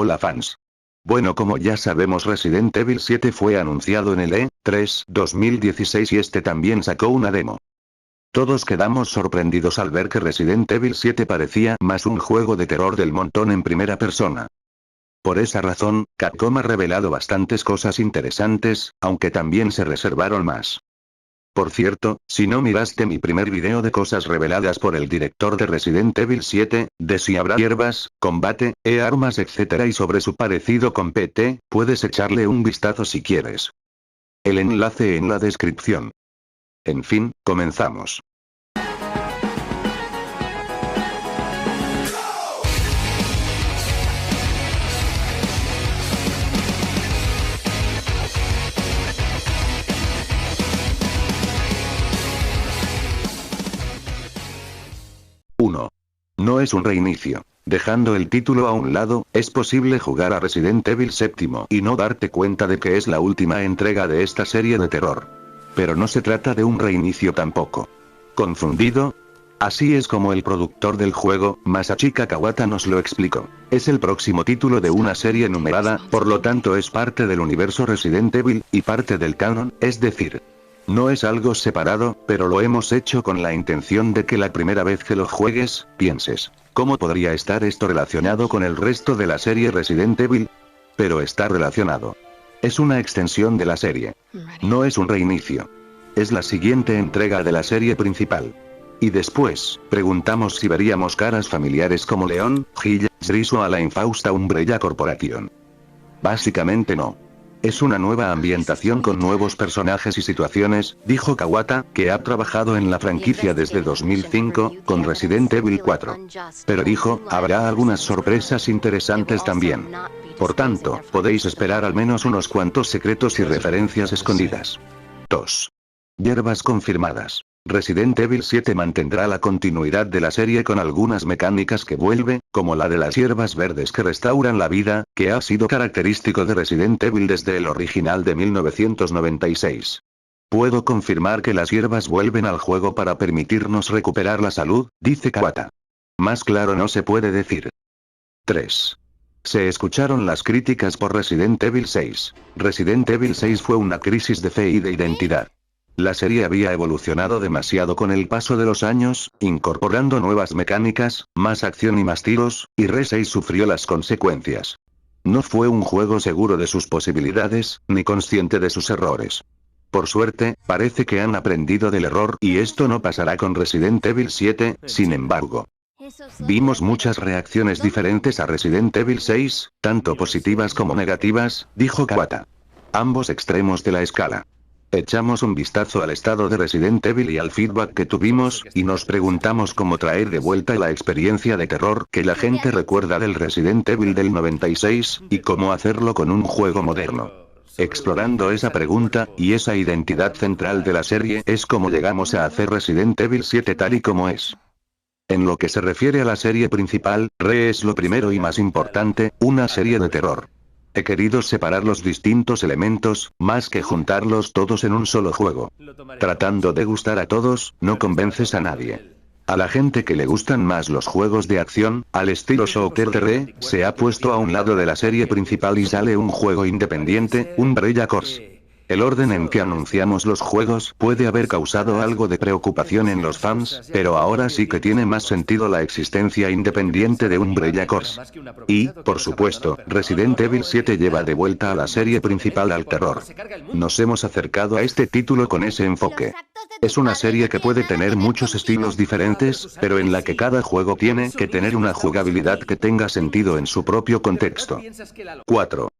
Hola fans. Bueno, como ya sabemos, Resident Evil 7 fue anunciado en el E3 2016 y este también sacó una demo. Todos quedamos sorprendidos al ver que Resident Evil 7 parecía más un juego de terror del montón en primera persona. Por esa razón, Capcom ha revelado bastantes cosas interesantes, aunque también se reservaron más. Por cierto, si no miraste mi primer video de cosas reveladas por el director de Resident Evil 7, de si habrá hierbas, combate, armas etc. y sobre su parecido con PT, puedes echarle un vistazo si quieres. El enlace en la descripción. En fin, comenzamos. No es un reinicio. Dejando el título a un lado, es posible jugar a Resident Evil 7 y no darte cuenta de que es la última entrega de esta serie de terror. Pero no se trata de un reinicio tampoco. ¿Confundido? Así es como el productor del juego, Masachika Kawata, nos lo explicó. Es el próximo título de una serie numerada, por lo tanto es parte del universo Resident Evil, y parte del canon, es decir, no es algo separado, pero lo hemos hecho con la intención de que la primera vez que lo juegues, pienses, ¿cómo podría estar esto relacionado con el resto de la serie Resident Evil? Pero está relacionado. Es una extensión de la serie. No es un reinicio. Es la siguiente entrega de la serie principal. Y después, preguntamos si veríamos caras familiares como Leon, Jill, Trish o a la infausta Umbrella Corporation. Básicamente no. Es una nueva ambientación con nuevos personajes y situaciones, dijo Kawata, que ha trabajado en la franquicia desde 2005, con Resident Evil 4. Pero dijo, habrá algunas sorpresas interesantes también. Por tanto, podéis esperar al menos unos cuantos secretos y referencias escondidas. 2. Hierbas confirmadas. Resident Evil 7 mantendrá la continuidad de la serie con algunas mecánicas que vuelve, como la de las hierbas verdes que restauran la vida, que ha sido característico de Resident Evil desde el original de 1996. Puedo confirmar que las hierbas vuelven al juego para permitirnos recuperar la salud, dice Kawata. Más claro no se puede decir. 3. Se escucharon las críticas por Resident Evil 6. Resident Evil 6 fue una crisis de fe y de identidad. La serie había evolucionado demasiado con el paso de los años, incorporando nuevas mecánicas, más acción y más tiros, y Re 6 sufrió las consecuencias. No fue un juego seguro de sus posibilidades, ni consciente de sus errores. Por suerte, parece que han aprendido del error y esto no pasará con Resident Evil 7, sin embargo. Vimos muchas reacciones diferentes a Resident Evil 6, tanto positivas como negativas, dijo Kawata. Ambos extremos de la escala. Echamos un vistazo al estado de Resident Evil y al feedback que tuvimos, y nos preguntamos cómo traer de vuelta la experiencia de terror que la gente recuerda del Resident Evil del 96, y cómo hacerlo con un juego moderno. Explorando esa pregunta, y esa identidad central de la serie, es como llegamos a hacer Resident Evil 7 tal y como es. En lo que se refiere a la serie principal, Re es lo primero y más importante, una serie de terror. He querido separar los distintos elementos, más que juntarlos todos en un solo juego. Tratando de gustar a todos, no convences a nadie. A la gente que le gustan más los juegos de acción, al estilo shooter de Re, se ha puesto a un lado de la serie principal y sale un juego independiente, Umbrella Corps. El orden en que anunciamos los juegos puede haber causado algo de preocupación en los fans, pero ahora sí que tiene más sentido la existencia independiente de Umbrella Corps. Y, por supuesto, Resident Evil 7 lleva de vuelta a la serie principal al terror. Nos hemos acercado a este título con ese enfoque. Es una serie que puede tener muchos estilos diferentes, pero en la que cada juego tiene que tener una jugabilidad que tenga sentido en su propio contexto. 4.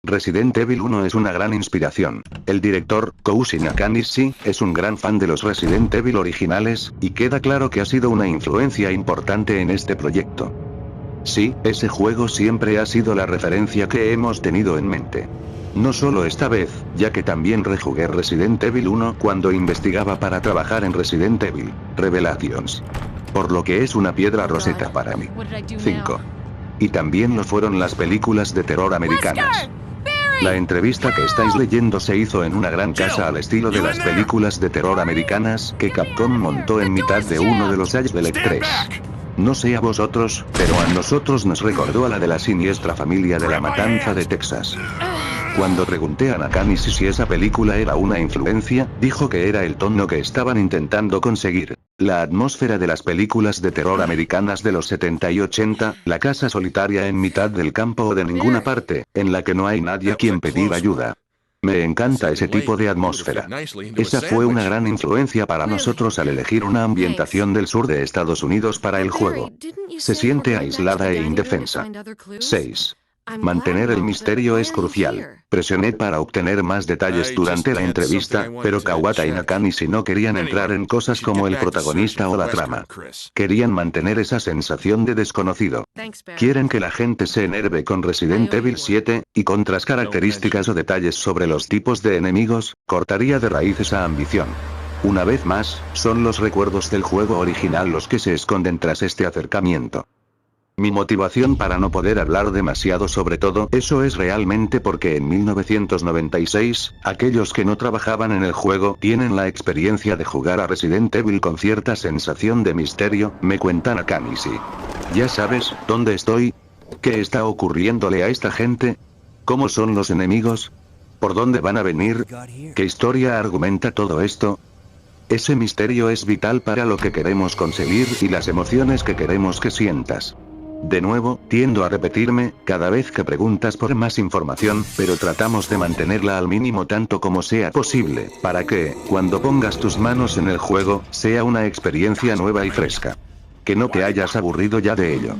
Resident Evil 1 es una gran inspiración. El director, Kouji Nakanishi, es un gran fan de los Resident Evil originales, y queda claro que ha sido una influencia importante en este proyecto. Sí, ese juego siempre ha sido la referencia que hemos tenido en mente. No solo esta vez, ya que también rejugué Resident Evil 1 cuando investigaba para trabajar en Resident Evil Revelations. Por lo que es una piedra roseta para mí. 5. Y también lo fueron las películas de terror americanas. La entrevista que estáis leyendo se hizo en una gran casa al estilo de las películas de terror americanas que Capcom montó en mitad de uno de los años del E3. No sé a vosotros, pero a nosotros nos recordó a la de la siniestra familia de la matanza de Texas. Cuando pregunté a Nakanishi si esa película era una influencia, dijo que era el tono que estaban intentando conseguir. La atmósfera de las películas de terror americanas de los 70 y 80, la casa solitaria en mitad del campo o de ninguna parte, en la que no hay nadie a quien pedir ayuda. Me encanta ese tipo de atmósfera. Esa fue una gran influencia para nosotros al elegir una ambientación del sur de Estados Unidos para el juego. Se siente aislada e indefensa. 6. Mantener el misterio es crucial. Presioné para obtener más detalles durante la entrevista, pero Kawata y Nakanishi no querían entrar en cosas como el protagonista o la trama. Querían mantener esa sensación de desconocido. Quieren que la gente se enerve con Resident Evil 7, y con otras características o detalles sobre los tipos de enemigos, cortaría de raíz esa ambición. Una vez más, son los recuerdos del juego original los que se esconden tras este acercamiento. Mi motivación para no poder hablar demasiado sobre todo eso es realmente porque en 1996, aquellos que no trabajaban en el juego tienen la experiencia de jugar a Resident Evil con cierta sensación de misterio, me cuenta Nakanishi. ¿Ya sabes dónde estoy? ¿Qué está ocurriéndole a esta gente? ¿Cómo son los enemigos? ¿Por dónde van a venir? ¿Qué historia argumenta todo esto? Ese misterio es vital para lo que queremos conseguir y las emociones que queremos que sientas. De nuevo, tiendo a repetirme, cada vez que preguntas por más información, pero tratamos de mantenerla al mínimo tanto como sea posible, para que, cuando pongas tus manos en el juego, sea una experiencia nueva y fresca. Que no te hayas aburrido ya de ello.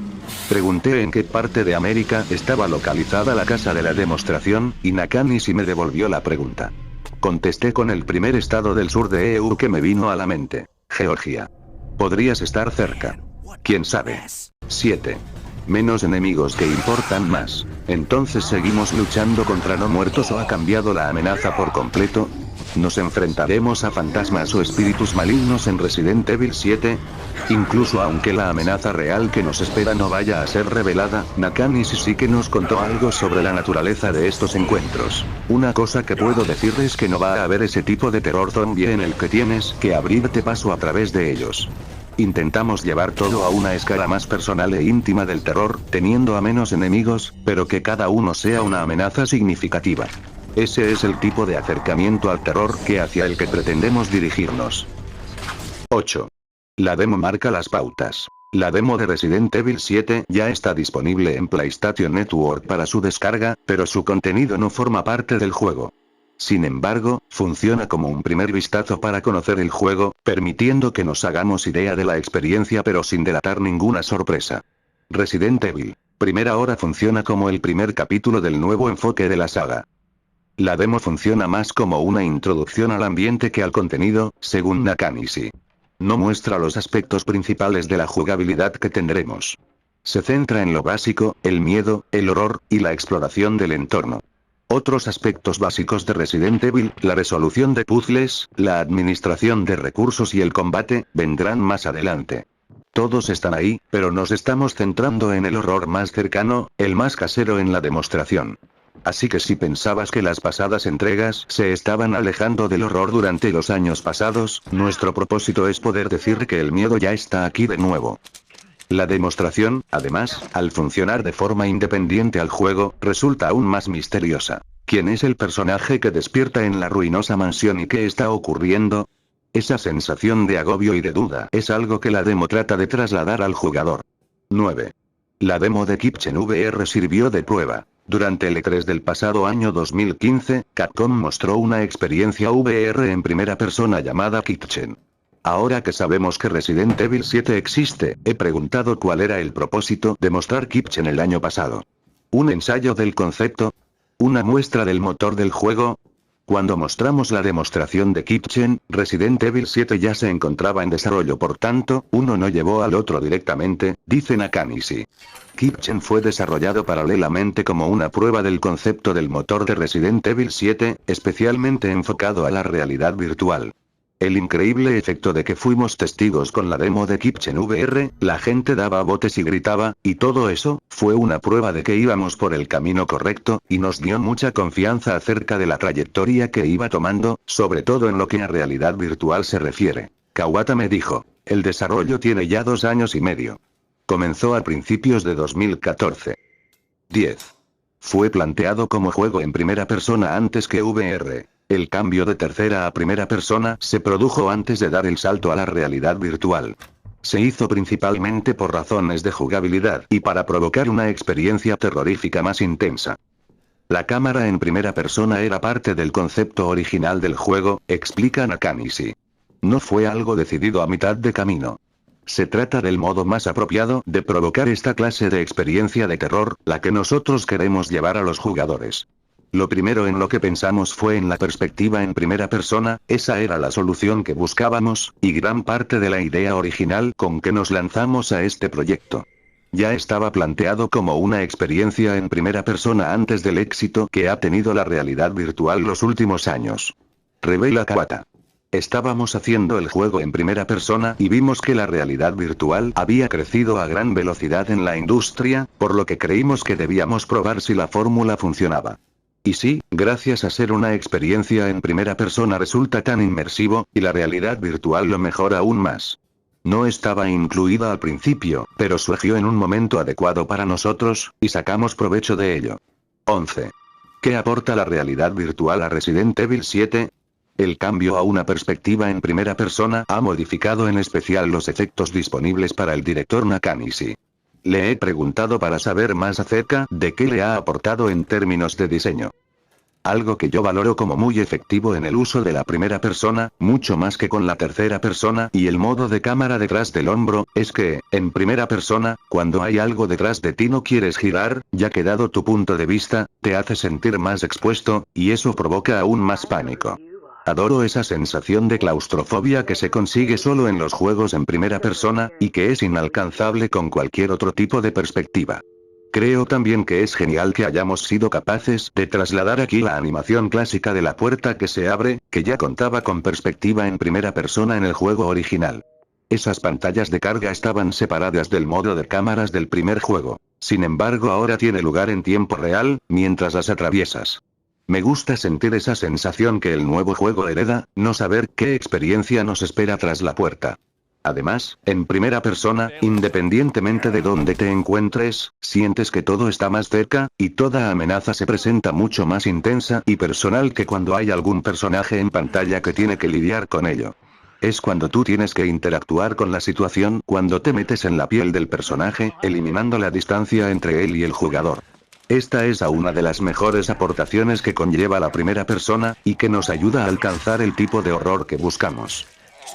Pregunté en qué parte de América estaba localizada la casa de la demostración, y Nakanishi me devolvió la pregunta. Contesté con el primer estado del sur de EU que me vino a la mente. Georgia. Podrías estar cerca. ¿Quién sabe? 7. Menos enemigos que importan más. Entonces seguimos luchando contra no muertos o ha cambiado la amenaza por completo. ¿Nos enfrentaremos a fantasmas o espíritus malignos en Resident Evil 7? Incluso aunque la amenaza real que nos espera no vaya a ser revelada, Nakanishi sí que nos contó algo sobre la naturaleza de estos encuentros. Una cosa que puedo decir es que no va a haber ese tipo de terror zombie en el que tienes que abrirte paso a través de ellos. Intentamos llevar todo a una escala más personal e íntima del terror, teniendo a menos enemigos, pero que cada uno sea una amenaza significativa. Ese es el tipo de acercamiento al terror hacia el que pretendemos dirigirnos. 8. La demo marca las pautas. La demo de Resident Evil 7 ya está disponible en PlayStation Network para su descarga, pero su contenido no forma parte del juego. Sin embargo, funciona como un primer vistazo para conocer el juego, permitiendo que nos hagamos idea de la experiencia pero sin delatar ninguna sorpresa. Resident Evil, primera hora funciona como el primer capítulo del nuevo enfoque de la saga. La demo funciona más como una introducción al ambiente que al contenido, según Nakanishi. No muestra los aspectos principales de la jugabilidad que tendremos. Se centra en lo básico, el miedo, el horror, y la exploración del entorno. Otros aspectos básicos de Resident Evil, la resolución de puzzles, la administración de recursos y el combate, vendrán más adelante. Todos están ahí, pero nos estamos centrando en el horror más cercano, el más casero en la demostración. Así que si pensabas que las pasadas entregas se estaban alejando del horror durante los años pasados, nuestro propósito es poder decir que el miedo ya está aquí de nuevo. La demostración, además, al funcionar de forma independiente al juego, resulta aún más misteriosa. ¿Quién es el personaje que despierta en la ruinosa mansión y qué está ocurriendo? Esa sensación de agobio y de duda es algo que la demo trata de trasladar al jugador. 9. La demo de Kitchen VR sirvió de prueba. Durante el E3 del pasado año 2015, Capcom mostró una experiencia VR en primera persona llamada Kitchen. Ahora que sabemos que Resident Evil 7 existe, he preguntado cuál era el propósito de mostrar Kitchen el año pasado. ¿Un ensayo del concepto? ¿Una muestra del motor del juego? Cuando mostramos la demostración de Kitchen, Resident Evil 7 ya se encontraba en desarrollo, por tanto, uno no llevó al otro directamente, dice Nakanishi. Kitchen fue desarrollado paralelamente como una prueba del concepto del motor de Resident Evil 7, especialmente enfocado a la realidad virtual. El increíble efecto de que fuimos testigos con la demo de Kitchen VR, la gente daba botes y gritaba, y todo eso, fue una prueba de que íbamos por el camino correcto, y nos dio mucha confianza acerca de la trayectoria que iba tomando, sobre todo en lo que a realidad virtual se refiere. Kawata me dijo, el desarrollo tiene ya 2 años y medio. Comenzó a principios de 2014. 10. Fue planteado como juego en primera persona antes que VR. El cambio de tercera a primera persona se produjo antes de dar el salto a la realidad virtual. Se hizo principalmente por razones de jugabilidad y para provocar una experiencia terrorífica más intensa. La cámara en primera persona era parte del concepto original del juego, explica Nakanishi. No fue algo decidido a mitad de camino. Se trata del modo más apropiado de provocar esta clase de experiencia de terror, la que nosotros queremos llevar a los jugadores. Lo primero en lo que pensamos fue en la perspectiva en primera persona, esa era la solución que buscábamos, y gran parte de la idea original con que nos lanzamos a este proyecto. Ya estaba planteado como una experiencia en primera persona antes del éxito que ha tenido la realidad virtual los últimos años. Revela Kawata. Estábamos haciendo el juego en primera persona y vimos que la realidad virtual había crecido a gran velocidad en la industria, por lo que creímos que debíamos probar si la fórmula funcionaba. Y sí, gracias a ser una experiencia en primera persona resulta tan inmersivo, y la realidad virtual lo mejora aún más. No estaba incluida al principio, pero surgió en un momento adecuado para nosotros, y sacamos provecho de ello. 11. ¿Qué aporta la realidad virtual a Resident Evil 7? El cambio a una perspectiva en primera persona ha modificado en especial los efectos disponibles para el director Nakanishi. Le he preguntado para saber más acerca de qué le ha aportado en términos de diseño. Algo que yo valoro como muy efectivo en el uso de la primera persona, mucho más que con la tercera persona y el modo de cámara detrás del hombro, es que, en primera persona, cuando hay algo detrás de ti no quieres girar, ya que dado tu punto de vista, te hace sentir más expuesto, y eso provoca aún más pánico. Adoro esa sensación de claustrofobia que se consigue solo en los juegos en primera persona, y que es inalcanzable con cualquier otro tipo de perspectiva. Creo también que es genial que hayamos sido capaces de trasladar aquí la animación clásica de la puerta que se abre, que ya contaba con perspectiva en primera persona en el juego original. Esas pantallas de carga estaban separadas del modo de cámaras del primer juego. Sin embargo, ahora tiene lugar en tiempo real, mientras las atraviesas. Me gusta sentir esa sensación que el nuevo juego hereda, no saber qué experiencia nos espera tras la puerta. Además, en primera persona, independientemente de dónde te encuentres, sientes que todo está más cerca, y toda amenaza se presenta mucho más intensa y personal que cuando hay algún personaje en pantalla que tiene que lidiar con ello. Es cuando tú tienes que interactuar con la situación, cuando te metes en la piel del personaje, eliminando la distancia entre él y el jugador. Esta es una de las mejores aportaciones que conlleva la primera persona, y que nos ayuda a alcanzar el tipo de horror que buscamos.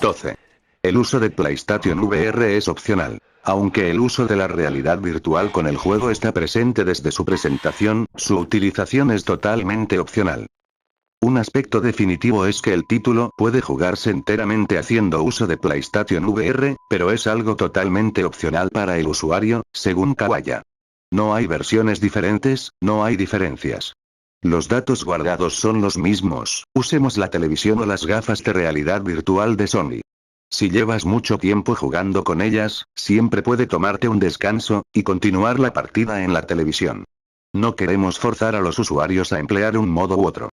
12. El uso de PlayStation VR es opcional. Aunque el uso de la realidad virtual con el juego está presente desde su presentación, su utilización es totalmente opcional. Un aspecto definitivo es que el título puede jugarse enteramente haciendo uso de PlayStation VR, pero es algo totalmente opcional para el usuario, según Kawaya. No hay versiones diferentes, no hay diferencias. Los datos guardados son los mismos, usemos la televisión o las gafas de realidad virtual de Sony. Si llevas mucho tiempo jugando con ellas, siempre puede tomarte un descanso, y continuar la partida en la televisión. No queremos forzar a los usuarios a emplear un modo u otro.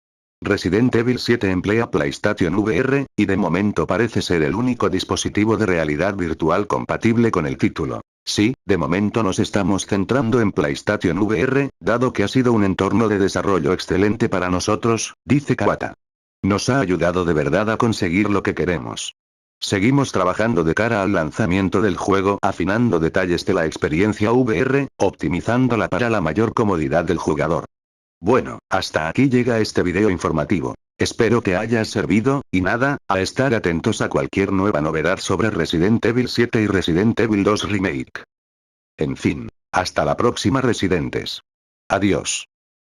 Resident Evil 7 emplea PlayStation VR, y de momento parece ser el único dispositivo de realidad virtual compatible con el título. Sí, de momento nos estamos centrando en PlayStation VR, dado que ha sido un entorno de desarrollo excelente para nosotros, dice Kawata. Nos ha ayudado de verdad a conseguir lo que queremos. Seguimos trabajando de cara al lanzamiento del juego, afinando detalles de la experiencia VR, optimizándola para la mayor comodidad del jugador. Bueno, hasta aquí llega este video informativo. Espero que haya servido, y nada, a estar atentos a cualquier nueva novedad sobre Resident Evil 7 y Resident Evil 2 Remake. En fin, hasta la próxima residentes. Adiós.